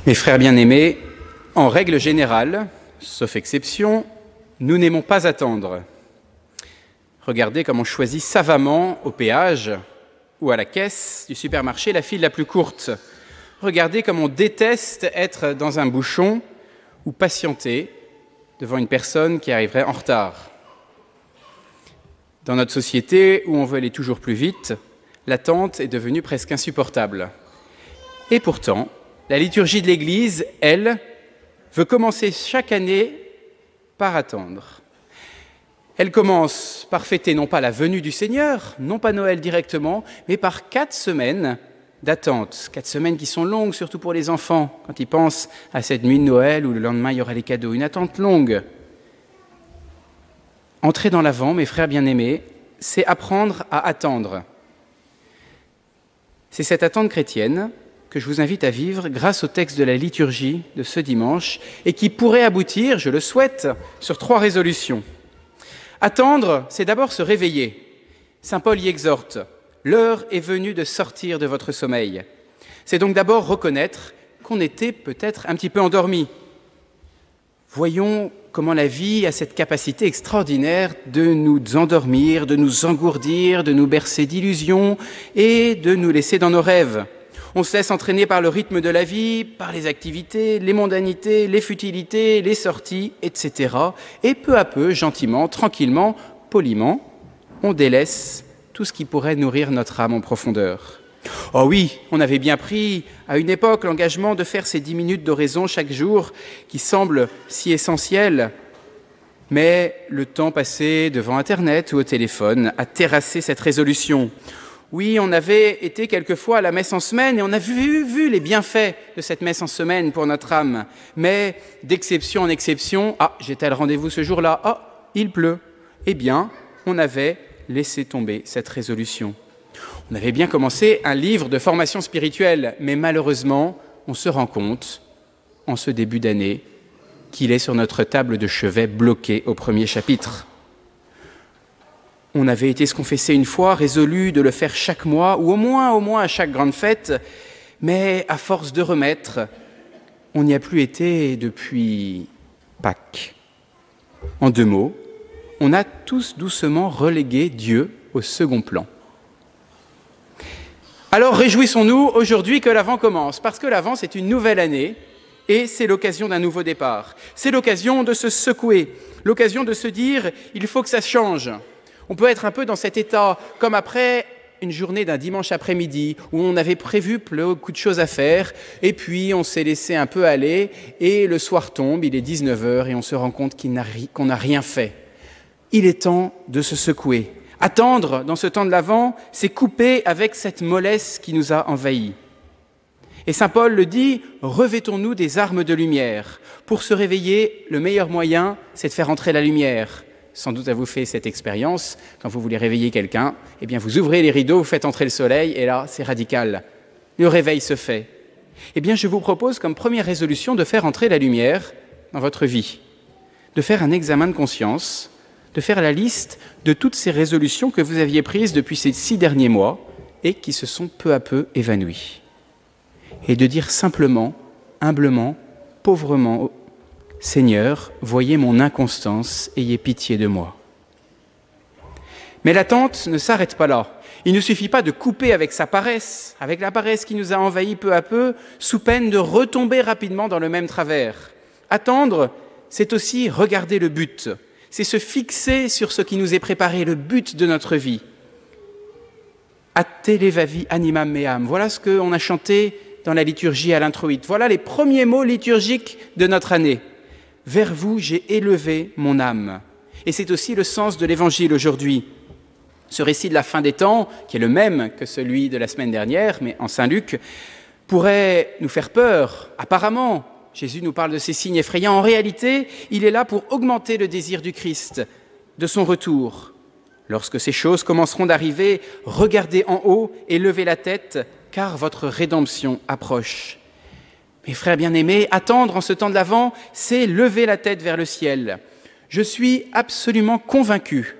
Mes frères bien-aimés, en règle générale, sauf exception, nous n'aimons pas attendre. Regardez comme on choisit savamment au péage ou à la caisse du supermarché la file la plus courte. Regardez comme on déteste être dans un bouchon ou patienter devant une personne qui arriverait en retard. Dans notre société, où on veut aller toujours plus vite, l'attente est devenue presque insupportable. Et pourtant, la liturgie de l'Église, elle, veut commencer chaque année par attendre. Elle commence par fêter non pas la venue du Seigneur, non pas Noël directement, mais par 4 semaines d'attente. 4 semaines qui sont longues, surtout pour les enfants, quand ils pensent à cette nuit de Noël où le lendemain il y aura les cadeaux. Une attente longue. Entrer dans l'Avent, mes frères bien-aimés, c'est apprendre à attendre. C'est cette attente chrétienne que je vous invite à vivre grâce au texte de la liturgie de ce dimanche et qui pourrait aboutir, je le souhaite, sur 3 résolutions. Attendre, c'est d'abord se réveiller. Saint Paul y exhorte « L'heure est venue de sortir de votre sommeil ». C'est donc d'abord reconnaître qu'on était peut-être un petit peu endormi. Voyons comment la vie a cette capacité extraordinaire de nous endormir, de nous engourdir, de nous bercer d'illusions et de nous laisser dans nos rêves. On se laisse entraîner par le rythme de la vie, par les activités, les mondanités, les futilités, les sorties, etc. Et peu à peu, gentiment, tranquillement, poliment, on délaisse tout ce qui pourrait nourrir notre âme en profondeur. Oh oui, on avait bien pris à une époque l'engagement de faire ces 10 minutes d'oraison chaque jour qui semblent si essentielles. Mais le temps passé devant Internet ou au téléphone a terrassé cette résolution. Oui, on avait été quelquefois à la messe en semaine et on a vu les bienfaits de cette messe en semaine pour notre âme. Mais d'exception en exception, j'ai tel rendez-vous ce jour-là, il pleut. Eh bien, on avait laissé tomber cette résolution. On avait bien commencé un livre de formation spirituelle, mais malheureusement, on se rend compte, en ce début d'année, qu'il est sur notre table de chevet bloqué au premier chapitre. On avait été se confesser une fois, résolu de le faire chaque mois, ou au moins à chaque grande fête, mais à force de remettre, on n'y a plus été depuis Pâques. En 2 mots, on a tous doucement relégué Dieu au second plan. Alors réjouissons-nous aujourd'hui que l'Avent commence, parce que l'Avent c'est une nouvelle année et c'est l'occasion d'un nouveau départ. C'est l'occasion de se secouer, l'occasion de se dire « il faut que ça change ». On peut être un peu dans cet état, comme après une journée d'un dimanche après-midi, où on avait prévu beaucoup de choses à faire, et puis on s'est laissé un peu aller, et le soir tombe, il est 19h, et on se rend compte qu'on n'a rien fait. Il est temps de se secouer. Attendre, dans ce temps de l'Avent, c'est couper avec cette mollesse qui nous a envahis. Et saint Paul le dit, revêtons-nous des armes de lumière. Pour se réveiller, le meilleur moyen, c'est de faire entrer la lumière. Sans doute avez-vous fait cette expérience, quand vous voulez réveiller quelqu'un, eh bien vous ouvrez les rideaux, vous faites entrer le soleil, et là, c'est radical. Le réveil se fait. Eh bien, je vous propose comme première résolution de faire entrer la lumière dans votre vie, de faire un examen de conscience, de faire la liste de toutes ces résolutions que vous aviez prises depuis ces 6 derniers mois et qui se sont peu à peu évanouies. Et de dire simplement, humblement, pauvrement, « Seigneur, voyez mon inconstance, ayez pitié de moi. » Mais l'attente ne s'arrête pas là. Il ne suffit pas de couper avec sa paresse, avec la paresse qui nous a envahis peu à peu, sous peine de retomber rapidement dans le même travers. Attendre, c'est aussi regarder le but. C'est se fixer sur ce qui nous est préparé, le but de notre vie. Atte levavi animam meam. Voilà ce qu'on a chanté dans la liturgie à l'introïte. Voilà les premiers mots liturgiques de notre année. Vers vous, j'ai élevé mon âme. Et c'est aussi le sens de l'Évangile aujourd'hui. Ce récit de la fin des temps, qui est le même que celui de la semaine dernière, mais en Saint Luc, pourrait nous faire peur. Apparemment, Jésus nous parle de ces signes effrayants. En réalité, il est là pour augmenter le désir du Christ, de son retour. Lorsque ces choses commenceront d'arriver, regardez en haut et levez la tête, car votre rédemption approche. Mes frères bien-aimés, attendre en ce temps de l'Avent, c'est lever la tête vers le ciel. Je suis absolument convaincu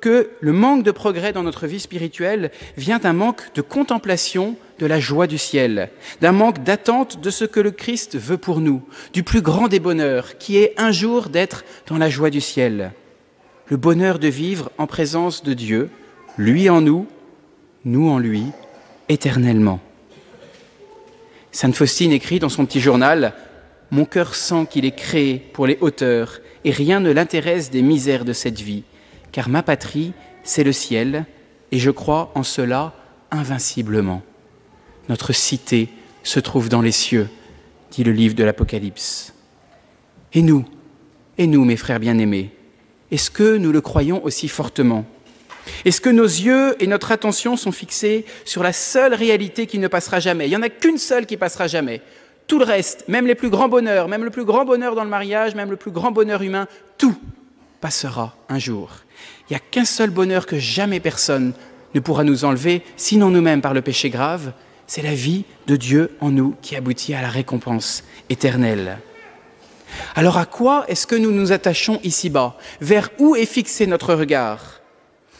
que le manque de progrès dans notre vie spirituelle vient d'un manque de contemplation de la joie du ciel, d'un manque d'attente de ce que le Christ veut pour nous, du plus grand des bonheurs, qui est un jour d'être dans la joie du ciel. Le bonheur de vivre en présence de Dieu, lui en nous, nous en lui, éternellement. Sainte Faustine écrit dans son petit journal « Mon cœur sent qu'il est créé pour les hauteurs et rien ne l'intéresse des misères de cette vie, car ma patrie, c'est le ciel, et je crois en cela invinciblement. Notre cité se trouve dans les cieux, dit le livre de l'Apocalypse. Et nous, mes frères bien-aimés, est-ce que nous le croyons aussi fortement ? Est-ce que nos yeux et notre attention sont fixés sur la seule réalité qui ne passera jamais ? Il n'y en a qu'une seule qui passera jamais. Tout le reste, même les plus grands bonheurs, même le plus grand bonheur dans le mariage, même le plus grand bonheur humain, tout passera un jour. Il n'y a qu'un seul bonheur que jamais personne ne pourra nous enlever, sinon nous-mêmes par le péché grave, c'est la vie de Dieu en nous qui aboutit à la récompense éternelle. Alors à quoi est-ce que nous nous attachons ici-bas ? Vers où est fixé notre regard ?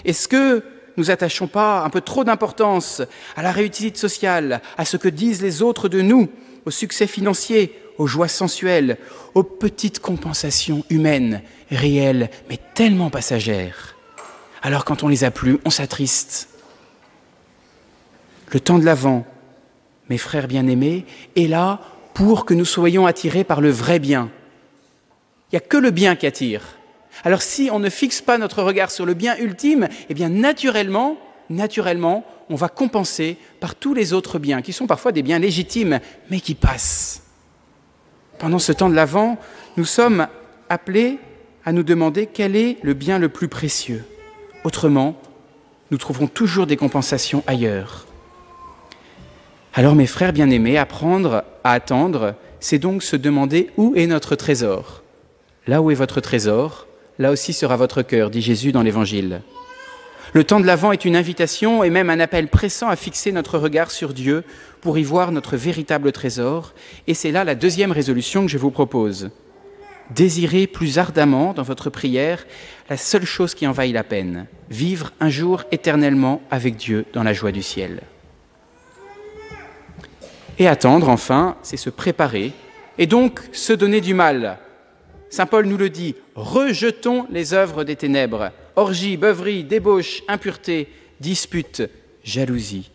Est-ce que nous attachons pas un peu trop d'importance à la réussite sociale, à ce que disent les autres de nous, au succès financier, aux joies sensuelles, aux petites compensations humaines, réelles, mais tellement passagères. Alors quand on les a plus, on s'attriste. Le temps de l'Avent, mes frères bien-aimés, est là pour que nous soyons attirés par le vrai bien. Il n'y a que le bien qui attire. Alors si on ne fixe pas notre regard sur le bien ultime, eh bien naturellement, on va compenser par tous les autres biens, qui sont parfois des biens légitimes, mais qui passent. Pendant ce temps de l'Avent, nous sommes appelés à nous demander quel est le bien le plus précieux. Autrement, nous trouverons toujours des compensations ailleurs. Alors mes frères bien-aimés, apprendre à attendre, c'est donc se demander où est notre trésor. Là où est votre trésor, là aussi sera votre cœur, dit Jésus dans l'Évangile. Le temps de l'Avent est une invitation et même un appel pressant à fixer notre regard sur Dieu pour y voir notre véritable trésor. Et c'est là la deuxième résolution que je vous propose. Désirez plus ardemment dans votre prière la seule chose qui en vaille la peine, vivre un jour éternellement avec Dieu dans la joie du ciel. Et attendre, enfin, c'est se préparer et donc se donner du mal. Saint Paul nous le dit, rejetons les œuvres des ténèbres, orgie, beuverie, débauche, impureté, dispute, jalousie.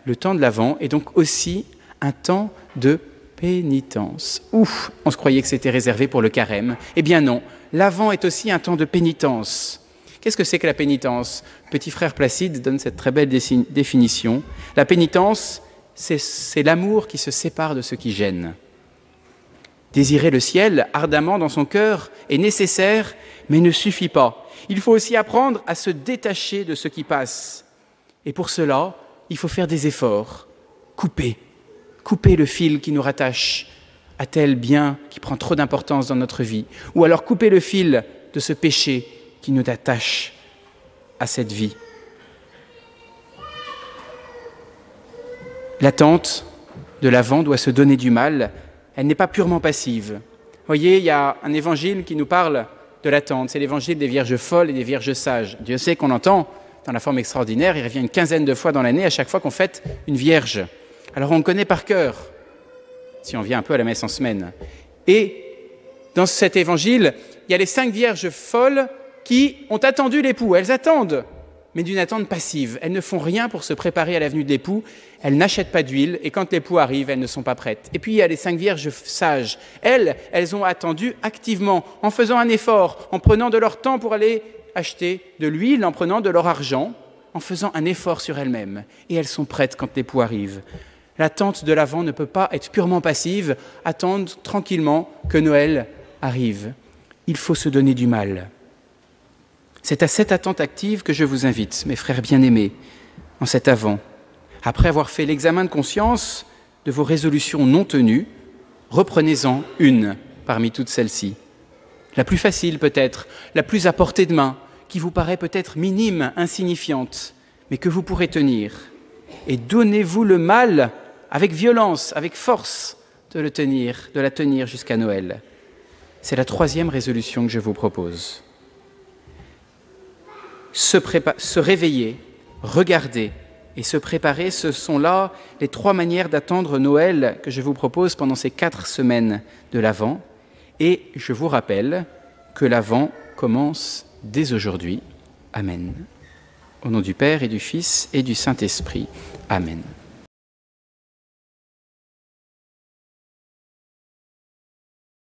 Le temps de l'Avent est donc aussi un temps de pénitence. Ouf, on se croyait que c'était réservé pour le carême. Eh bien non, l'Avent est aussi un temps de pénitence. Qu'est-ce que c'est que la pénitence ? Petit frère Placide donne cette très belle définition. La pénitence, c'est l'amour qui se sépare de ce qui gêne. Désirer le ciel ardemment dans son cœur est nécessaire, mais ne suffit pas. Il faut aussi apprendre à se détacher de ce qui passe. Et pour cela, il faut faire des efforts. Couper le fil qui nous rattache à tel bien qui prend trop d'importance dans notre vie. Ou alors couper le fil de ce péché qui nous attache à cette vie. L'attente de l'Avent doit se donner du mal. Elle n'est pas purement passive. Vous voyez, il y a un évangile qui nous parle de l'attente. C'est l'évangile des vierges folles et des vierges sages. Dieu sait qu'on l'entend dans la forme extraordinaire. Il revient une quinzaine de fois dans l'année, à chaque fois qu'on fête une vierge. Alors on le connaît par cœur, si on vient un peu à la messe en semaine. Et dans cet évangile, il y a les 5 vierges folles qui ont attendu l'époux. Elles attendent, mais d'une attente passive. Elles ne font rien pour se préparer à la venue de l'époux. Elles n'achètent pas d'huile et quand l'époux arrive, elles ne sont pas prêtes. Et puis il y a les 5 vierges sages. Elles ont attendu activement, en faisant un effort, en prenant de leur temps pour aller acheter de l'huile, en prenant de leur argent, en faisant un effort sur elles-mêmes. Et elles sont prêtes quand l'époux arrive. L'attente de l'Avent ne peut pas être purement passive, attendre tranquillement que Noël arrive. Il faut se donner du mal. C'est à cette attente active que je vous invite, mes frères bien-aimés, en cet Avent. Après avoir fait l'examen de conscience de vos résolutions non tenues, reprenez-en une parmi toutes celles-ci. La plus facile peut-être, la plus à portée de main, qui vous paraît peut-être minime, insignifiante, mais que vous pourrez tenir. Et donnez-vous le mal avec violence, avec force, de la tenir jusqu'à Noël. C'est la 3e résolution que je vous propose. se réveiller, regarder et se préparer, ce sont là les 3 manières d'attendre Noël que je vous propose pendant ces 4 semaines de l'Avent. Et je vous rappelle que l'Avent commence dès aujourd'hui. Amen. Au nom du Père et du Fils et du Saint-Esprit. Amen.